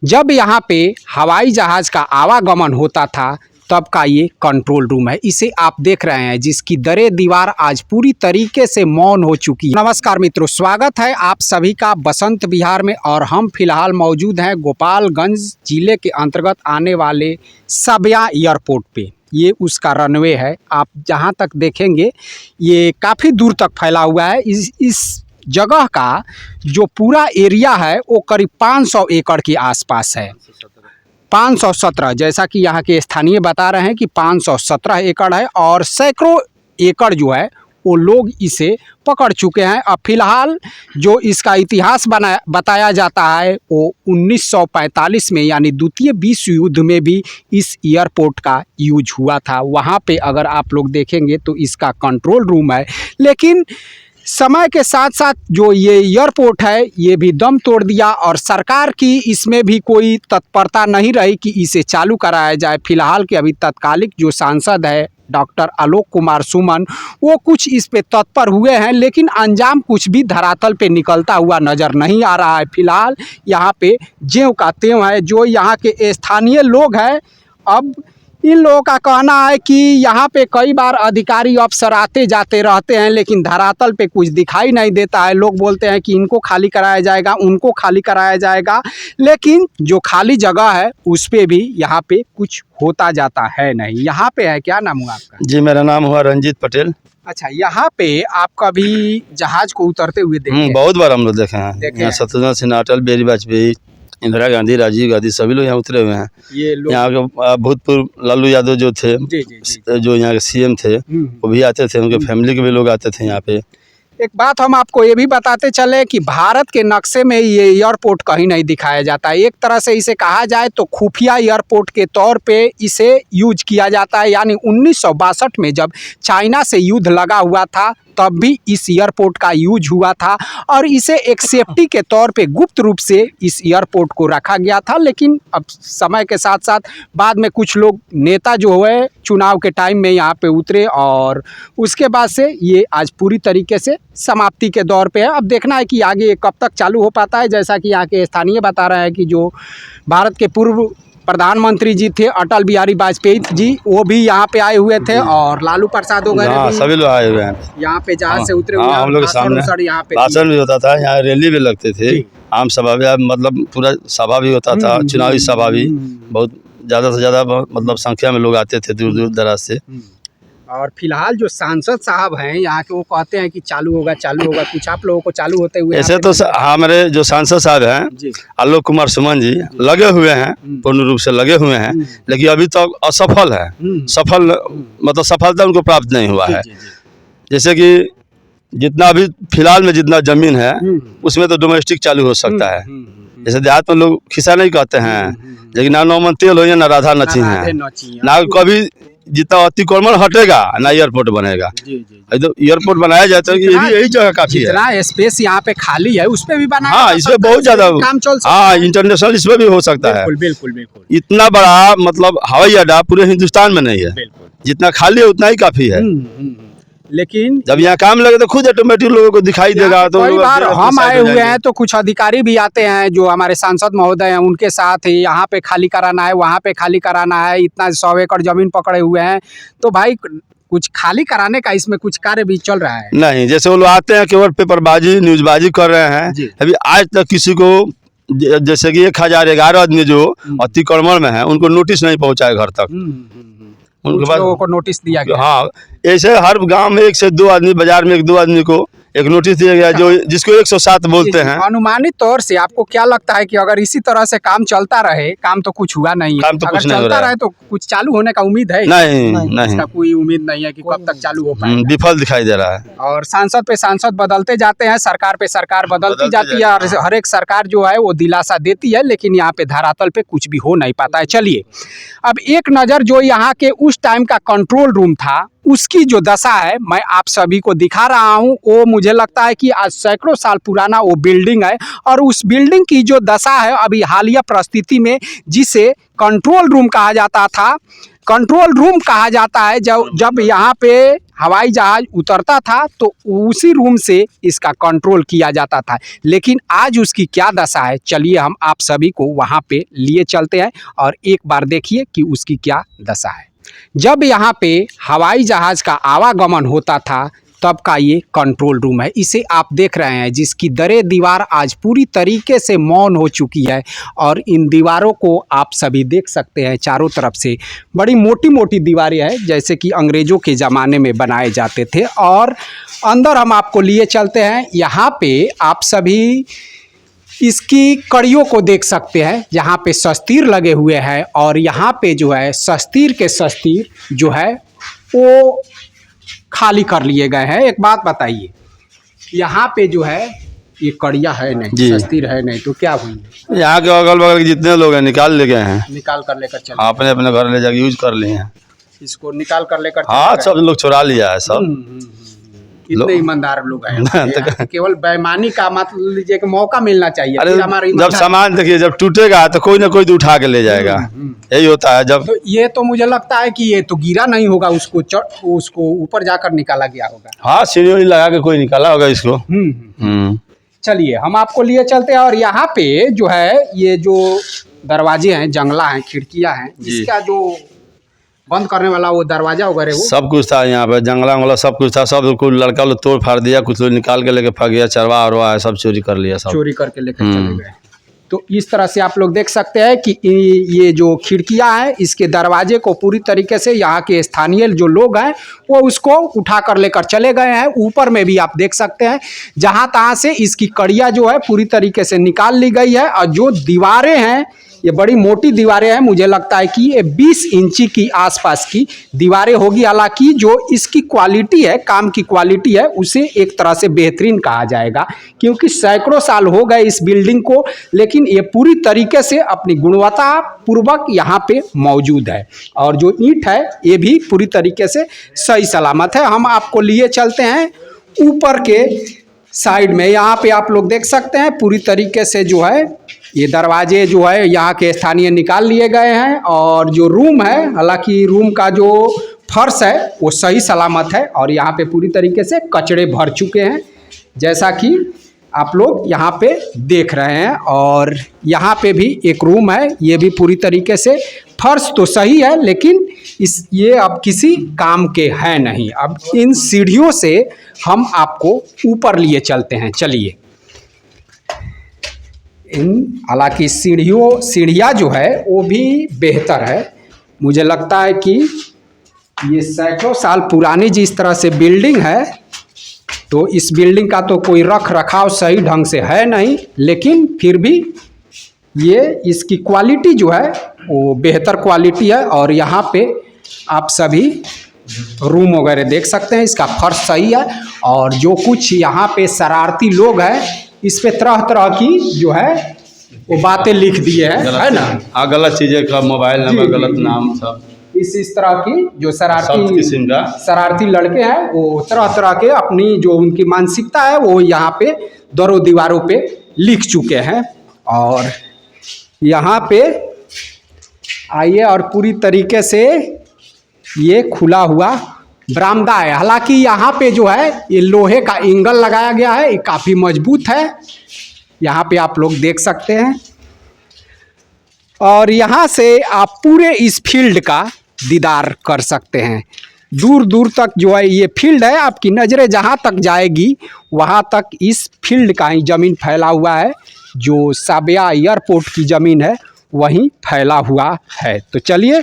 जब यहाँ पे हवाई जहाज़ का आवागमन होता था तब का ये कंट्रोल रूम है। इसे आप देख रहे हैं जिसकी दरे दीवार आज पूरी तरीके से मौन हो चुकी है। नमस्कार मित्रों, स्वागत है आप सभी का बसंत विहार में। और हम फिलहाल मौजूद हैं गोपालगंज जिले के अंतर्गत आने वाले सबिया एयरपोर्ट पे। ये उसका रनवे है। आप जहाँ तक देखेंगे ये काफ़ी दूर तक फैला हुआ है। इस जगह का जो पूरा एरिया है वो करीब 500 एकड़ के आसपास है। 517, जैसा कि यहाँ के स्थानीय बता रहे हैं कि 517 एकड़ है और सैकड़ों एकड़ जो है वो लोग इसे पकड़ चुके हैं। अब फिलहाल जो इसका इतिहास बताया जाता है वो 1945 में यानी द्वितीय विश्व युद्ध में भी इस एयरपोर्ट का यूज हुआ था। वहाँ पे अगर आप लोग देखेंगे तो इसका कंट्रोल रूम है। लेकिन समय के साथ साथ जो ये एयरपोर्ट है ये भी दम तोड़ दिया और सरकार की इसमें भी कोई तत्परता नहीं रही कि इसे चालू कराया जाए। फिलहाल के अभी तत्कालिक जो सांसद है डॉक्टर आलोक कुमार सुमन, वो कुछ इस पे तत्पर हुए हैं, लेकिन अंजाम कुछ भी धरातल पे निकलता हुआ नज़र नहीं आ रहा है। फिलहाल यहाँ पे ज्यों का त्यों है। जो यहाँ के स्थानीय लोग हैं, अब इन लोगों का कहना है कि यहाँ पे कई बार अधिकारी अफसर आते जाते रहते हैं लेकिन धरातल पे कुछ दिखाई नहीं देता है। लोग बोलते हैं कि इनको खाली कराया जाएगा, उनको खाली कराया जाएगा, लेकिन जो खाली जगह है उस पे भी यहाँ पे कुछ होता जाता है नहीं। यहाँ पे है, क्या नाम हुआ आपका? जी, मेरा नाम हुआ रंजीत पटेल। अच्छा, यहाँ पे आप कभी जहाज को उतरते हुए देखे? बहुत बार हम लोग देखे हैं। यहाँ शत्रुघ्न सिन्हा, अटल बिहारी वाजपेयी, इंदिरा गांधी, राजीव गांधी सभी लोग यहाँ उतरे हुए हैं। ये लोग यहाँ के भूतपूर्व लालू यादव जो थे, जो यहाँ के सीएम थे, वो भी आते थे। उनके फैमिली के भी लोग आते थे यहाँ पे। एक बात हम आपको ये भी बताते चले कि भारत के नक्शे में ये एयरपोर्ट कहीं नहीं दिखाया जाता है। एक तरह से इसे कहा जाए तो खुफिया एयरपोर्ट के तौर पे इसे यूज किया जाता है। यानी 1962 में जब चाइना से युद्ध लगा हुआ था तब भी इस एयरपोर्ट का यूज हुआ था और इसे एक सेफ्टी के तौर पे गुप्त रूप से इस एयरपोर्ट को रखा गया था। लेकिन अब समय के साथ साथ बाद में कुछ लोग नेता जो हुए चुनाव के टाइम में यहाँ पे उतरे और उसके बाद से ये आज पूरी तरीके से समाप्ति के दौर पे है। अब देखना है कि आगे कब तक चालू हो पाता है। जैसा कि यहाँ के स्थानीय बता रहे हैं कि जो भारत के पूर्व प्रधानमंत्री जी थे अटल बिहारी वाजपेयी जी, वो भी यहाँ पे आए हुए थे और लालू प्रसाद वगैरह सभी लोग आए हुए हैं यहाँ पे जहाज से उतरे हुए। हम लोग के सामने यहाँ पे भाषण भी होता था, यहाँ रैली भी लगते थे, आम सभा भी, मतलब पूरा सभा भी होता था, चुनावी सभा भी। बहुत ज़्यादा से ज़्यादा मतलब संख्या में लोग आते थे दूर दूर दराज से। और फिलहाल जो सांसद साहब हैं यहाँ के, वो कहते हैं कि चालू होगा। कुछ आप लोगों को चालू होते हुए ऐसे तो हमारे जो सांसद साहब हैं आलोक कुमार सुमन जी लगे हुए हैं, पूर्ण रूप से लगे हुए हैं, लेकिन अभी तक तो असफल है। मतलब सफलता उनको प्राप्त नहीं हुआ है। जैसे कि जितना अभी फिलहाल में जितना जमीन है उसमें तो डोमेस्टिक चालू हो सकता है। जैसे देहात में लोग खिस्सा नहीं कहते हैं, लेकिन ना नौमन तेल हो या ना राधा नची है, ना कभी जितना अतिक्रमण हटेगा ना एयरपोर्ट बनेगा। तो एयरपोर्ट बनाया जाता है कि यही जगह काफी है। जितना स्पेस यहाँ पे खाली है उस पे भी बना। हाँ, इसमें बहुत ज्यादा काम चल सकता है। हाँ, इंटरनेशनल इसमें भी हो सकता है। बिल्कुल। इतना बड़ा मतलब हवाई अड्डा पूरे हिंदुस्तान में नहीं है। जितना खाली है उतना ही काफी है। लेकिन जब यहाँ काम लगे तो खुद ऑटोमेटिक लोगों को दिखाई देगा। तो कई बार हम आए हुए हैं तो कुछ अधिकारी भी आते हैं जो हमारे सांसद महोदय हैं, उनके साथ यहाँ पे खाली कराना है, वहाँ पे खाली कराना है, इतना 100 एकड़ जमीन पकड़े हुए हैं। तो भाई कुछ खाली कराने का इसमें कुछ कार्य भी चल रहा है? नहीं, जैसे वो लोग आते हैं केवल पेपरबाजी न्यूजबाजी कर रहे हैं। अभी आज तक किसी को, जैसे कि 1011 आदमी जो अतिक्रमण में है उनको नोटिस नहीं पहुँचाए घर तक। उनके बाद लोगों को नोटिस दिया गया। हाँ, ऐसे हर गांव में 1 से 2 आदमी, बाजार में 1-2 आदमी को एक नोटिस दिया गया, जो जिसको 107 बोलते हैं। अनुमानित तौर से आपको क्या लगता है कि अगर इसी तरह से काम चलता रहे, काम तो कुछ हुआ नहीं है, काम तो अगर कुछ नहीं चलता रहे तो कुछ चालू होने का उम्मीद है? नहीं, इसका कोई उम्मीद नहीं है कि कब तक चालू हो पाए। विफल दिखाई दे रहा है। और सांसद पे सांसद बदलते जाते हैं, सरकार पे सरकार बदलती जाती है और हर एक सरकार जो है वो दिलासा देती है, लेकिन यहाँ पे धरातल पे कुछ भी हो नहीं पाता है। चलिए अब एक नज़र जो यहाँ के उस टाइम का कंट्रोल रूम था उसकी जो दशा है मैं आप सभी को दिखा रहा हूँ। वो मुझे लगता है कि आज सैकड़ों साल पुराना वो बिल्डिंग है और उस बिल्डिंग की जो दशा है अभी हालिया परिस्थिति में, जिसे कंट्रोल रूम कहा जाता था, कंट्रोल रूम कहा जाता है जब यहाँ पे हवाई जहाज उतरता था तो उसी रूम से इसका कंट्रोल किया जाता था। लेकिन आज उसकी क्या दशा है, चलिए हम आप सभी को वहाँ पे लिए चलते हैं और एक बार देखिए कि उसकी क्या दशा है। जब यहाँ पे हवाई जहाज़ का आवागमन होता था तब का ये कंट्रोल रूम है। इसे आप देख रहे हैं जिसकी दरें दीवार आज पूरी तरीके से मौन हो चुकी है और इन दीवारों को आप सभी देख सकते हैं चारों तरफ से बड़ी मोटी मोटी दीवारें हैं जैसे कि अंग्रेज़ों के ज़माने में बनाए जाते थे। और अंदर हम आपको लिए चलते हैं। यहाँ पे आप सभी इसकी कड़ियों को देख सकते हैं, यहाँ पे शस्तिर लगे हुए हैं और यहाँ पे जो है शस्तिर के शस्तिर जो है वो खाली कर लिए गए हैं। एक बात बताइए, यहाँ पे जो है ये कड़िया है नहीं, शस्तिर है नहीं, तो क्या हुई है? यहाँ के अगल बगल के जितने लोग हैं निकाल ले गए हैं, निकाल कर लेकर चले, अपने अपने घर ले जाके यूज कर लिए हैं। इसको निकाल कर लेकर हाँ, सब लोग चुरा लिया है सब। कितने ईमानदार लोग हैं। केवल बेईमानी का मतलब लीजिए कि मौका मिलना चाहिए। अरे फिर हमारा जब सामान देखिए जब टूटेगा तो कोई ना कोई तो उठा के ले जाएगा, यही होता है। जब तो ये तो मुझे लगता है कि ये तो गिरा नहीं होगा, उसको ऊपर जाकर निकाला गया होगा। हाँ, सीढ़ी लगा के कोई निकाला होगा इसको। चलिए हम आपको लिए चलते हैं। और यहाँ पे जो है ये जो दरवाजे हैं, जंगला हैं, खिड़कियाँ हैं, इसका जो बंद करने वाला वो दरवाजा वगैरह वो सब कुछ था यहाँ पे, जंगला वंगला सब कुछ था। सब कुछ लड़का लोग तोड़ फाड़ दिया, कुछ लोग निकाल के लेके भाग गया, चरवा अरवा है सब चोरी कर लिया, सब चोरी करके लेकर चले गए। तो इस तरह से आप लोग देख सकते हैं कि ये जो खिड़कियां हैं इसके दरवाजे को पूरी तरीके से यहाँ के स्थानीय जो लोग हैं वो उसको उठा कर लेकर चले गए हैं। ऊपर में भी आप देख सकते हैं जहाँ तहाँ से इसकी कड़ियाँ जो है पूरी तरीके से निकाल ली गई है। और जो दीवारें हैं ये बड़ी मोटी दीवारें हैं, मुझे लगता है कि ये 20 इंची की आसपास की दीवारें होगी। हालांकि जो इसकी क्वालिटी है, काम की क्वालिटी है, उसे एक तरह से बेहतरीन कहा जाएगा क्योंकि सैकड़ों साल हो गए इस बिल्डिंग को, लेकिन ये पूरी तरीके से अपनी गुणवत्ता पूर्वक यहाँ पे मौजूद है। और जो ईंट है ये भी पूरी तरीके से सही सलामत है। हम आपको लिए चलते हैं ऊपर के साइड में। यहाँ पे आप लोग देख सकते हैं पूरी तरीके से जो है ये दरवाजे जो है यहाँ के स्थानीय निकाल लिए गए हैं। और जो रूम है, हालांकि रूम का जो फर्श है वो सही सलामत है और यहाँ पे पूरी तरीके से कचड़े भर चुके हैं जैसा कि आप लोग यहाँ पे देख रहे हैं। और यहाँ पे भी एक रूम है, ये भी पूरी तरीके से फर्श तो सही है लेकिन ये अब किसी काम के हैं नहीं। अब इन सीढ़ियों से हम आपको ऊपर लिए चलते हैं, चलिए। हालांकि सीढ़ियाँ जो है वो भी बेहतर है। मुझे लगता है कि ये सैकड़ों साल पुरानी जिस तरह से बिल्डिंग है तो इस बिल्डिंग का तो कोई रख रखाव सही ढंग से है नहीं, लेकिन फिर भी ये इसकी क्वालिटी जो है वो बेहतर क्वालिटी है। और यहाँ पे आप सभी रूम वगैरह देख सकते हैं, इसका फर्श सही है। और जो कुछ यहाँ पे शरारती लोग हैं इस पे तरह तरह की जो है वो बातें लिख दिए हैं, है ना। हाँ, गलत चीजें का मोबाइल नंबर, गलत नाम, सब इस तरह की जो शरारती लड़के हैं वो तरह तरह के अपनी जो उनकी मानसिकता है वो यहाँ पे दरों दीवारों पे लिख चुके हैं। और यहाँ पे आइए और पूरी तरीके से ये खुला हुआ बरामदा है। हालांकि यहाँ पे जो है ये लोहे का एंगल लगाया गया है, ये काफ़ी मजबूत है, यहाँ पे आप लोग देख सकते हैं। और यहाँ से आप पूरे इस फील्ड का दीदार कर सकते हैं। दूर दूर तक जो है ये फील्ड है, आपकी नज़रें जहाँ तक जाएगी वहाँ तक इस फील्ड का ही ज़मीन फैला हुआ है। जो साबिया एयरपोर्ट की ज़मीन है वहीं फैला हुआ है। तो चलिए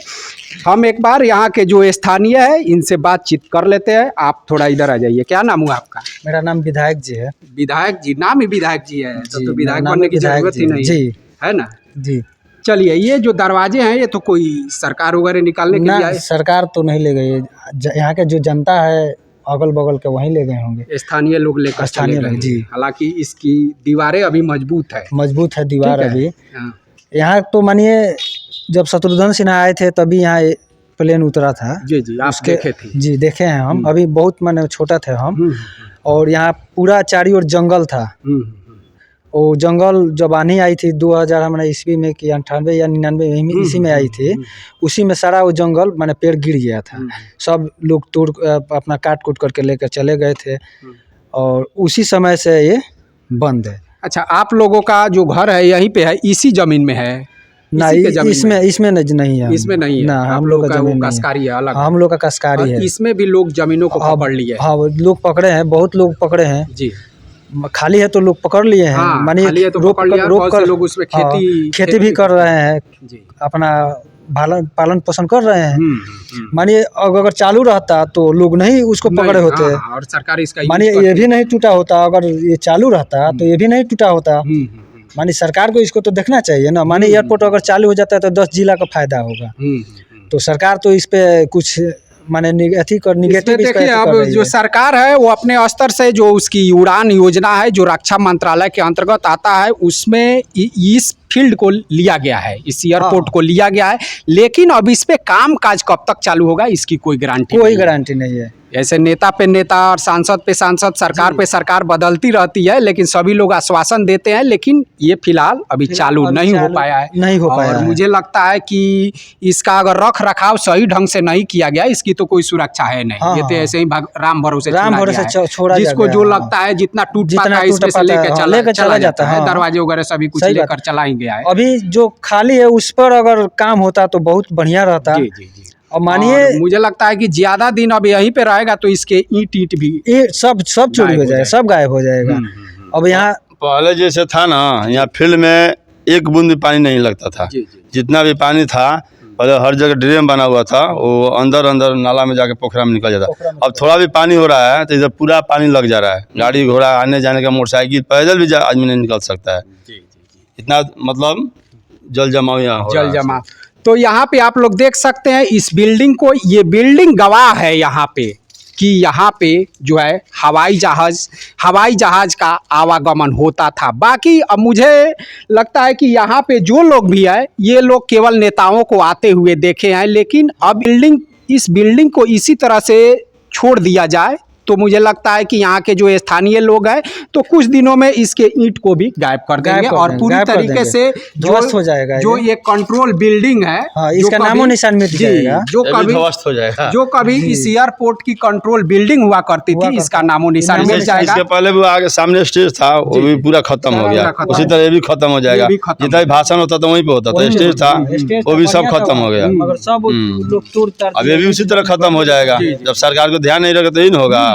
हम एक बार यहाँ के जो स्थानीय है इनसे बातचीत कर लेते हैं। आप थोड़ा इधर आ जाइए। क्या नाम हुआ आपका? मेरा नाम विधायक जी है। विधायक जी, नाम ही विधायक जी है, तो विधायक बनने की जरूरत ही नहीं जी है ना जी। चलिए, ये जो दरवाजे हैं ये तो कोई सरकार वगैरह निकालने के लिए आए? सरकार तो नहीं ले गई है, यहाँ के जो जनता है अगल बगल के वहीं ले गए होंगे, स्थानीय लोग लेकर चले गए जी। हालांकि इसकी दीवारें अभी मजबूत है दीवार अभी। यहाँ तो मानिए जब शत्रुघ्न सिन्हा आए थे तभी यहाँ प्लेन उतरा था। जी जी, आप देखे थे? जी देखे हैं हम, अभी बहुत माने छोटा थे हम। और यहाँ पूरा चारों ओर जंगल था वो जंगल जब आनी आई थी 2000 हमारे ईस्वी में कि 98 या 99 इसी में आई थी, उसी में सारा वो जंगल माने पेड़ गिर गया था। सब लोग तोड़ अपना काट कूट करके लेकर चले गए थे और उसी समय से ये बंद है। अच्छा, आप लोगों का जो घर है यहीं पे है, इसी जमीन में है? ना इसी के जमीन इसमें नहीं है। इसमें नहीं है ना, हम लोग का जमीन कस्कारी है अलग। हम लोग का कस्कारी है। इसमें भी लोग जमीनों को पकड़ लिए। हाँ, लोग पकड़े हैं, बहुत लोग पकड़े हैं जी। खाली है तो लोग पकड़ लिए हैं। हाँ, मानिए खाली है तो रोक पकड़ लिया, रोक बहुत कर से लोग उसमें खेती भी कर रहे हैं, अपना पालन पोषण कर रहे हैं। मानिए अगर चालू रहता तो लोग नहीं उसको पकड़े होते। हाँ, और सरकार इसका मानिए ये भी नहीं टूटा होता, अगर ये चालू रहता तो ये भी नहीं टूटा होता। मानिए सरकार को इसको तो देखना चाहिए ना। मानिए एयरपोर्ट अगर चालू हो जाता है तो 10 जिला का फायदा होगा। तो सरकार तो इस पे कुछ माने निगेटिव। देखिए, अब जो सरकार है वो अपने स्तर से जो उसकी उड़ान योजना है जो रक्षा मंत्रालय के अंतर्गत आता है, उसमें इस फील्ड को लिया गया है, इस एयरपोर्ट को लिया गया है। लेकिन अब इस पे काम काज कब तक चालू होगा इसकी कोई गारंटी नहीं है। ऐसे नेता पे नेता और सांसद पे सांसद, सरकार पे सरकार बदलती रहती है, लेकिन सभी लोग आश्वासन देते हैं, लेकिन ये फिलहाल अभी चालू नहीं हो पाया है। और मुझे लगता है कि इसका अगर रख रखाव सही ढंग से नहीं किया गया, इसकी तो कोई सुरक्षा है नहीं। ये तो ऐसे ही राम भरोसे छोड़ा, जिसको जो लगता है जितना टूट पाता है इसमें से लेकर चला जाता है। दरवाजे वगैरह सभी कुछ लेकर चला ही गया है। अभी जो खाली है उस पर अगर काम होता तो बहुत बढ़िया रहता। और मानिए मुझे लगता है कि ज्यादा दिन अब यहीं पे रहेगा तो इसके ईंट भी सब चोरी हो जाएगा, सब गायब हो जाएगा। अब यहाँ पहले जैसे था ना, यहाँ फील्ड में एक बूंद भी पानी नहीं लगता था। जितना भी पानी था पहले हर जगह ड्रेन बना हुआ था, वो अंदर नाला में जाके पोखरा में निकल जाता। अब थोड़ा भी पानी हो रहा है तो इधर पूरा पानी लग जा रहा है। गाड़ी घोड़ा आने जाने का, मोटरसाइकिल पैदल भी आदमी नहीं निकल सकता है। इतना मतलब जल जमाव यहाँ तो यहाँ पे आप लोग देख सकते हैं इस बिल्डिंग को। ये बिल्डिंग गवाह है यहाँ पे कि यहाँ पे जो है हवाई जहाज का आवागमन होता था। बाकी अब मुझे लगता है कि यहाँ पे जो लोग भी है ये लोग केवल नेताओं को आते हुए देखे हैं, लेकिन अब इस बिल्डिंग को इसी तरह से छोड़ दिया जाए तो मुझे लगता है कि यहाँ के जो स्थानीय लोग हैं तो कुछ दिनों में इसके ईंट को भी गायब कर देंगे और पूरी तरीके से ध्वस्त हो जाएगा। जो ये कंट्रोल बिल्डिंग है, इसका नामो निशान मिट जाएगा। जो कभी इस एयरपोर्ट की कंट्रोल बिल्डिंग हुआ करती थी, इसका नामो निशान मिट जाएगा। इसके पहले भी आगे सामने स्टेज था, वो भी पूरा खत्म हो गया। उसी तरह ये भी खत्म हो जाएगा। जितना भी भाषण होता था वहीं पे होता था, स्टेज था वो भी सब खत्म हो गया। अब ये भी उसी तरह खत्म हो जाएगा जब सरकार को ध्यान नहीं रखेगा तो ही नहीं होगा।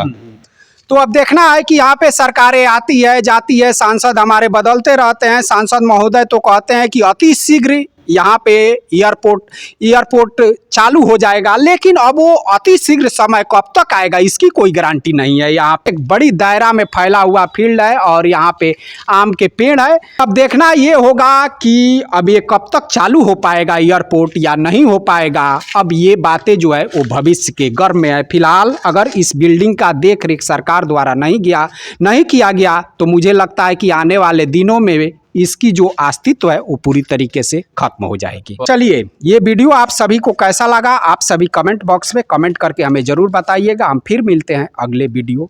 तो अब देखना है कि यहाँ पे सरकारें आती है जाती है, सांसद हमारे बदलते रहते हैं। सांसद महोदय तो कहते हैं कि अति शीघ्र यहाँ पे एयरपोर्ट चालू हो जाएगा, लेकिन अब वो अति शीघ्र समय कब तक आएगा इसकी कोई गारंटी नहीं है। यहाँ पे एक बड़ी दायरा में फैला हुआ फील्ड है और यहाँ पे आम के पेड़ है। अब देखना ये होगा कि अब ये कब तक चालू हो पाएगा एयरपोर्ट या नहीं हो पाएगा। अब ये बातें जो है वो भविष्य के गर्भ में है। फिलहाल अगर इस बिल्डिंग का देख रेख सरकार द्वारा नहीं किया गया तो मुझे लगता है कि आने वाले दिनों में इसकी जो अस्तित्व है वो पूरी तरीके से खत्म हो जाएगी। चलिए, ये वीडियो आप सभी को कैसा लगा आप सभी कमेंट बॉक्स में कमेंट करके हमें जरूर बताइएगा। हम फिर मिलते हैं अगले वीडियो